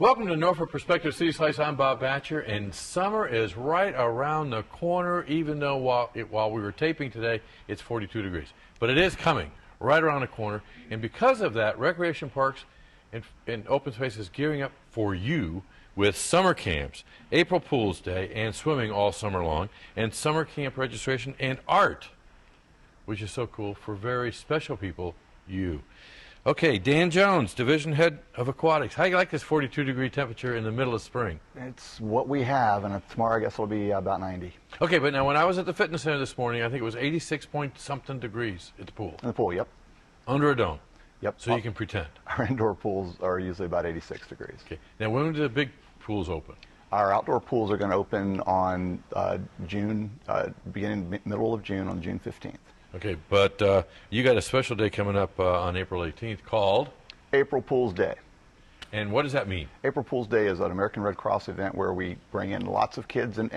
Welcome to Norfolk Perspective City Slice. I'm Bob Batcher, and summer is right around the corner, even though while we were taping today, it's 42 degrees. But it is coming right around the corner, and because of that, Recreation Parks and Open Space is gearing up for you with summer camps, April Pools Day, and swimming all summer long, and summer camp registration and art, which is so cool for very special people, you. Okay, Dan Jones, Division Head of Aquatics. How do you like this 42-degree temperature in the middle of spring? It's what we have, and tomorrow I guess it'll be about 90. Okay, but now when I was at the fitness center this morning, I think it was 86-point-something degrees at the pool. In the pool, yep. Under a dome. Yep. So you can pretend. Our indoor pools are usually about 86 degrees. Okay. Now when do the big pools open? Our outdoor pools are going to open on middle of June, on June 15th. Okay, but you got a special day coming up on April 18th called? April Pools Day. And what does that mean? April Pools Day is an American Red Cross event where we bring in lots of kids and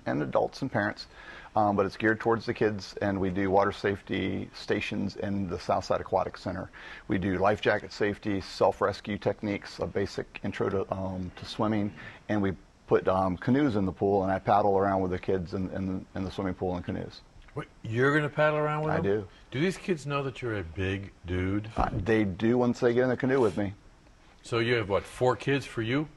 adults and parents, but it's geared towards the kids, and we do water safety stations in the Southside Aquatic Center. We do life jacket safety, self-rescue techniques, a basic intro to swimming, and we put canoes in the pool, and I paddle around with the kids in the swimming pool in canoes. Wait, you're going to paddle around with them? I do. Do these kids know that you're a big dude? They do once they get in the canoe with me. So you have, what, 4 kids for you?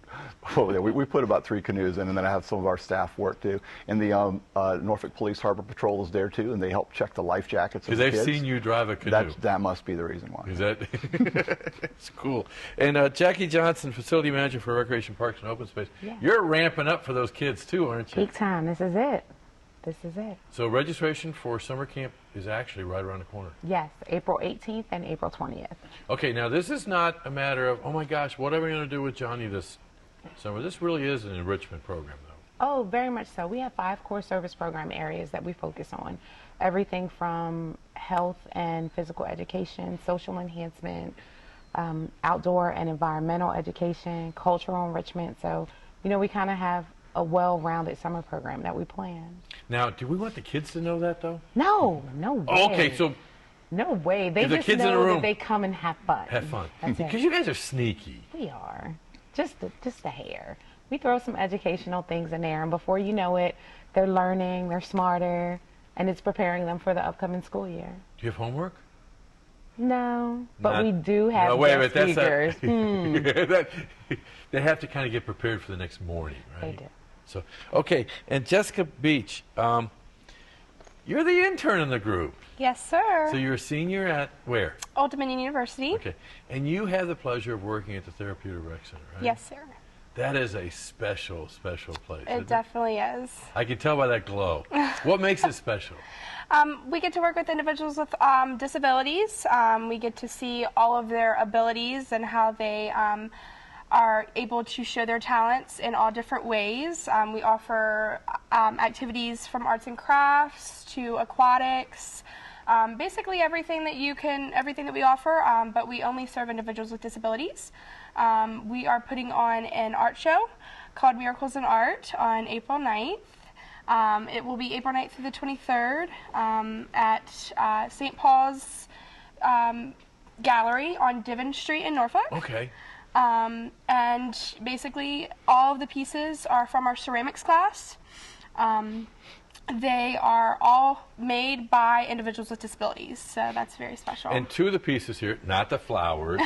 Oh, yeah, we put about 3 canoes in, and then I have some of our staff work too. And the Norfolk Police Harbor Patrol is there too, and they help check the life jackets of the kids. Because they've seen you drive a canoe. That must be the reason why. Is that? It's cool. And Jackie Johnson, Facility Manager for Recreation Parks and Open Space. Yeah. You're ramping up for those kids too, aren't you? Peak time. This is it. This is it. So registration for summer camp is actually right around the corner. Yes, April 18th and April 20th. Okay, now this is not a matter of, oh my gosh, what are we going to do with Johnny this summer? This really is an enrichment program, though. Oh, very much so. We have 5 core service program areas that we focus on. Everything from health and physical education, social enhancement, outdoor and environmental education, cultural enrichment. So, you know, we kind of have a well-rounded summer program that we plan. Now, do we want the kids to know that, though? No, no way. Oh, okay, so no way. They the just kids in the know room that they come and have fun. have fun. That's Because it. you guys are sneaky. We are. Just a hair. We throw some educational things in there, and before you know it, they're learning, they're smarter, and it's preparing them for the upcoming school year. Do you have homework? No, but Not- we do have No, wait a guest minute, that's speakers. not, they have to kind of get prepared for the next morning, right? They do. So, okay, and Jessica Beach, you're the intern in the group. Yes, sir. So you're a senior at where? Old Dominion University. Okay, and you have the pleasure of working at the Therapeutic Rec Center, right? Yes, sir. That is a special, special place. isn't It definitely is. I can tell by that glow. What makes it special? We get to work with individuals with disabilities. We get to see all of their abilities and how they are able to show their talents in all different ways. We offer activities from arts and crafts to aquatics, basically everything that we offer, but we only serve individuals with disabilities. We are putting on an art show called Miracles in Art on April 9th. It will be April 9th through the 23rd at St. Paul's Gallery on Diven Street in Norfolk. Okay. And basically, all of the pieces are from our ceramics class. They are all made by individuals with disabilities, so that's very special. And 2 of the pieces here, not the flowers,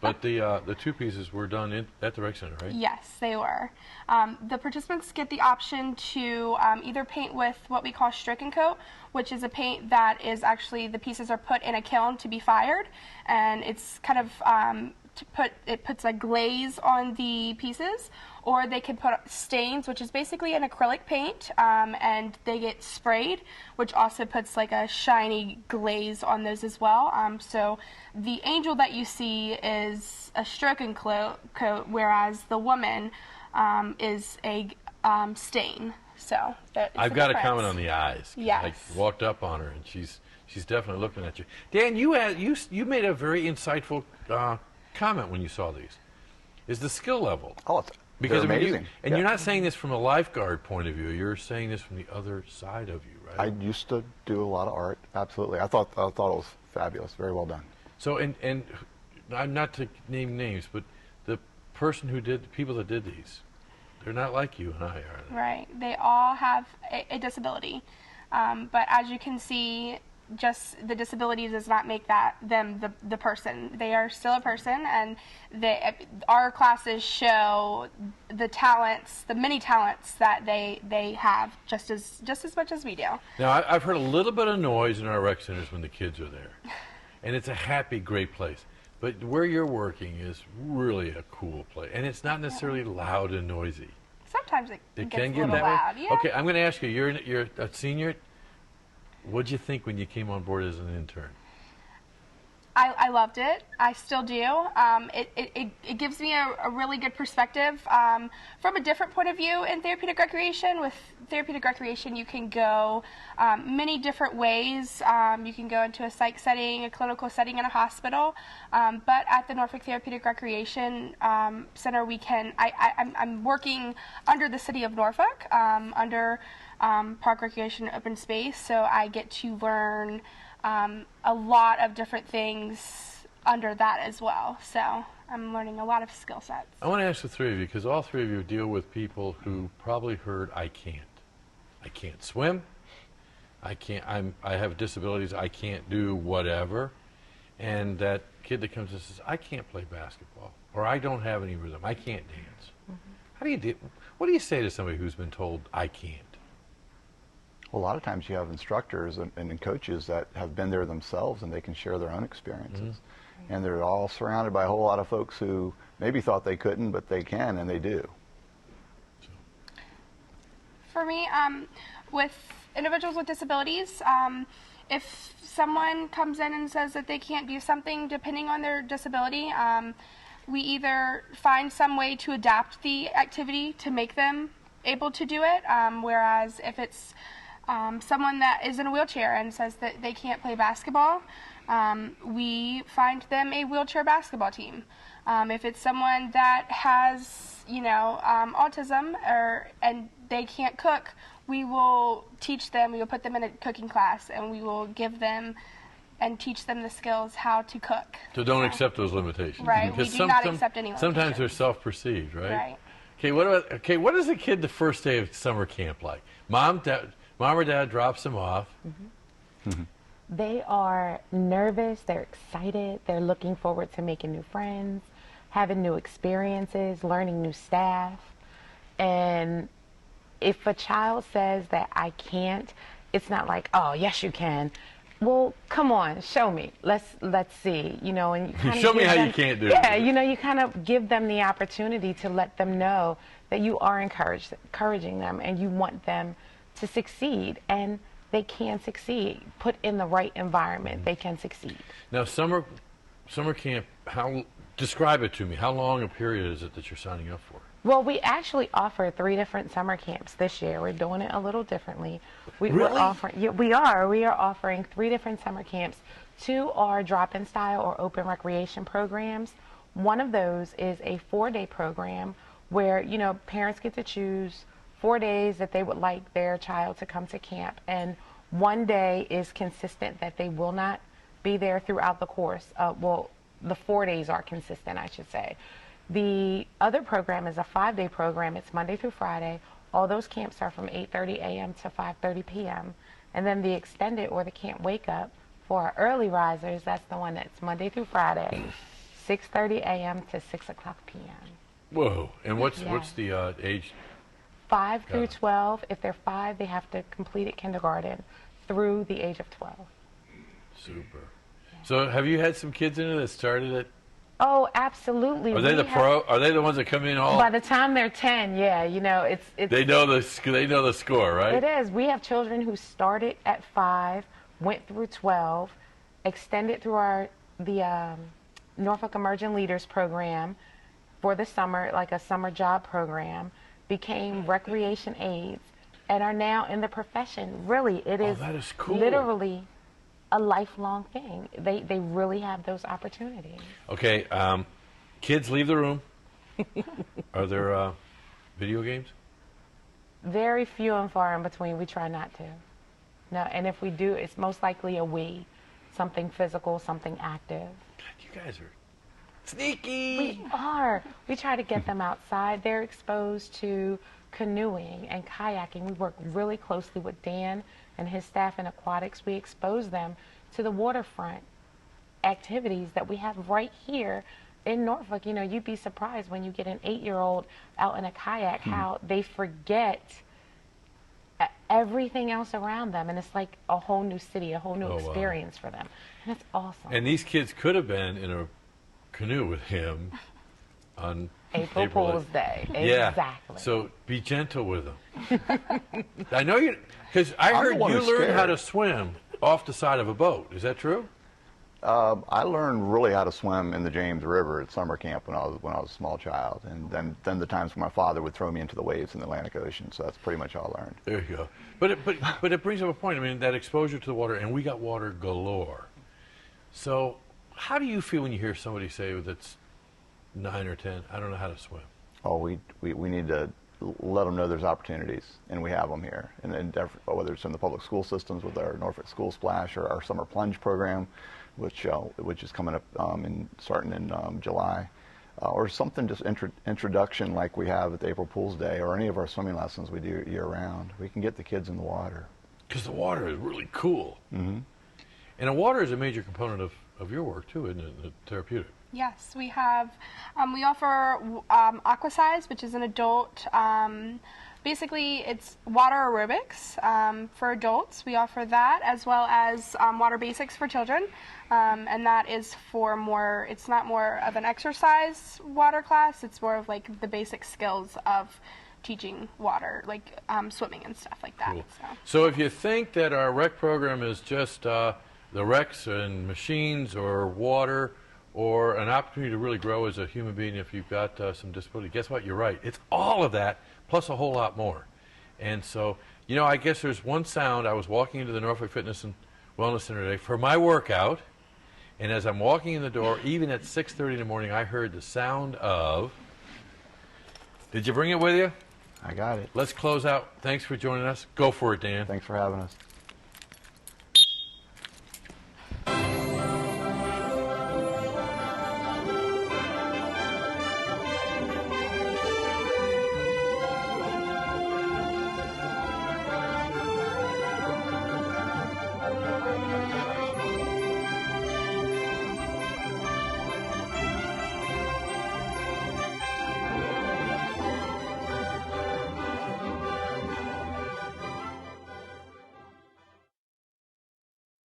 but the 2 pieces were done at the rec center, right? Yes, they were. The participants get the option to either paint with what we call stroke and coat, which is a paint that is actually, the pieces are put in a kiln to be fired, and it's kind of it puts a glaze on the pieces, or they can put stains, which is basically an acrylic paint, and they get sprayed, which also puts like a shiny glaze on those as well. So the angel that you see is a stroke and coat, whereas the woman is a stain. So I've got a comment on the eyes. Yes. I walked up on her, and she's definitely looking at you. Dan, you made a very insightful comment when you saw these. Is the skill level? Oh, it's Because they're I mean, amazing. you're not saying this from a lifeguard point of view. You're saying this from the other side of you, right? I used to do a lot of art. Absolutely. I thought it was fabulous. Very well done. So, and not to name names, but person who did, people that did these, they're not like you and I are. They? Right. They all have a disability. But as you can see, just the disability does not make them the person. They are still a person, and our classes show the talents, the many talents that they have just as much as we do. Now, I've heard a little bit of noise in our rec centers when the kids are there, and it's a happy, great place. But where you're working is really a cool place, and it's not necessarily loud and noisy. Sometimes it It gets can a get little that loud. way? Yeah. Okay, I'm going to ask you. You're a senior. What'd you think when you came on board as an intern? I loved it. I still do. It gives me a really good perspective from a different point of view in therapeutic recreation. With therapeutic recreation, you can go many different ways. You can go into a psych setting, a clinical setting in a hospital. But at the Norfolk Therapeutic Recreation Center, I'm working under the city of Norfolk, under Park Recreation and Open Space, so I get to learn a lot of different things under that as well. So I'm learning a lot of skill sets. I want to ask the three of you, because all three of you deal with people who probably heard, I can't swim, I have disabilities, I can't do whatever. And that kid that comes and says, I can't play basketball, or I don't have any rhythm, I can't dance. Mm-hmm. What do you say to somebody who's been told, I can't? Well, a lot of times you have instructors and coaches that have been there themselves, and they can share their own experiences. Mm-hmm. And they're all surrounded by a whole lot of folks who maybe thought they couldn't, but they can, and they do. For me, with individuals with disabilities, if someone comes in and says that they can't do something depending on their disability, we either find some way to adapt the activity to make them able to do it, whereas if it's someone that is in a wheelchair and says that they can't play basketball, we find them a wheelchair basketball team. If it's someone that has, autism and they can't cook, we will teach them, we will put them in a cooking class, and we will give them and teach them the skills how to cook. So don't accept those limitations. Right, we do not accept any limitations. Sometimes they're self-perceived, right? Right. Okay, what is a kid the first day of summer camp like? Mom or dad drops them off. Mm-hmm. Mm-hmm. They are nervous, they're excited, they're looking forward to making new friends, having new experiences, learning new staff. And if a child says that I can't, it's not like, oh, yes, you can. Well, come on, show me. Let's see, and you kind of show me how you can't do it. Yeah, you kind of give them the opportunity to let them know that you are encouraging them and you want them to succeed, and they can succeed. Put in the right environment, they can succeed. Now, summer camp, describe it to me. How long a period is it that you're signing up for? Well, we actually offer 3 different summer camps this year. We're doing it a little differently. Really? We are offering 3 different summer camps. 2 are drop-in style or open recreation programs. One of those is a 4-day program where, parents get to choose 4 days that they would like their child to come to camp, and 1 day is consistent that they will not be there throughout the course. The 4 days are consistent, I should say. The other program is a 5-day program. It's Monday through Friday. All those camps are from 8:30 a.m. to 5:30 p.m. And then the extended or the camp wake up for our early risers, that's the one that's Monday through Friday, 6:30 a.m. to 6 o'clock p.m. Whoa! And what's the age? 5 through 12. If they're 5, they have to complete it kindergarten through the age of 12. Super. Yeah. So have you had some kids in it that started it? Oh, absolutely. Are they Are they the ones that come in all? By the time they're 10, yeah, it's. They know the score, right? It is. We have children who started at 5, went through 12, extended through the Norfolk Emerging Leaders program for the summer, like a summer job program, became recreation aides, and are now in the profession. Really, it is, that is cool. Literally a lifelong thing. They really have those opportunities. Okay, kids leave the room. Are there video games? Very few and far in between. We try not to. No, and if we do, it's most likely a Wii, something physical, something active. God, you guys are Sneaky. We are. We try to get them outside. They're exposed to canoeing and kayaking. We work really closely with Dan and his staff in aquatics. We expose them to the waterfront activities that we have right here in Norfolk. You know, you'd be surprised when you get an 8-year-old out in a kayak how they forget everything else around them, and it's like a whole new city, a whole new wow. experience for them, and it's awesome. And these kids could have been in a canoe with him on April Fool's Day. Yeah. Exactly. So be gentle with them. I know you, because I I'm the heard one you who's learned how scared. to swim off the side of a boat. Is that true? I learned really how to swim in the James River at summer camp when I was a small child, and then the times when my father would throw me into the waves in the Atlantic Ocean. So that's pretty much all I learned. There you go. But it brings up a point. I mean, that exposure to the water, and we got water galore. So how do you feel when you hear somebody say that's 9 or 10, I don't know how to swim? Oh, we need to let them know there's opportunities, and we have them here. And whether it's in the public school systems with our Norfolk School Splash or our Summer Plunge program, which is coming up starting in July, or something just introduction like we have at the April Fool's Day, or any of our swimming lessons we do year round. We can get the kids in the water. Because the water is really cool. Mm-hmm. And the water is a major component of your work too, isn't it? The therapeutic. Yes, we have. We offer Aquasize, which is an adult. Basically, it's water aerobics for adults. We offer that, as well as water basics for children, and that is for more. It's not more of an exercise water class. It's more of like the basic skills of teaching water, like swimming and stuff like that. Cool. So. So if you think that our rec program is just the recs and machines or water, or an opportunity to really grow as a human being if you've got some disability, guess what? You're right. It's all of that, plus a whole lot more. And so, you know, I guess there's one sound. I was walking into the Norfolk Fitness and Wellness Center today for my workout, and as I'm walking in the door, even at 6:30 in the morning, I heard the sound of... Did you bring it with you? I got it. Let's close out. Thanks for joining us. Go for it, Dan. Thanks for having us.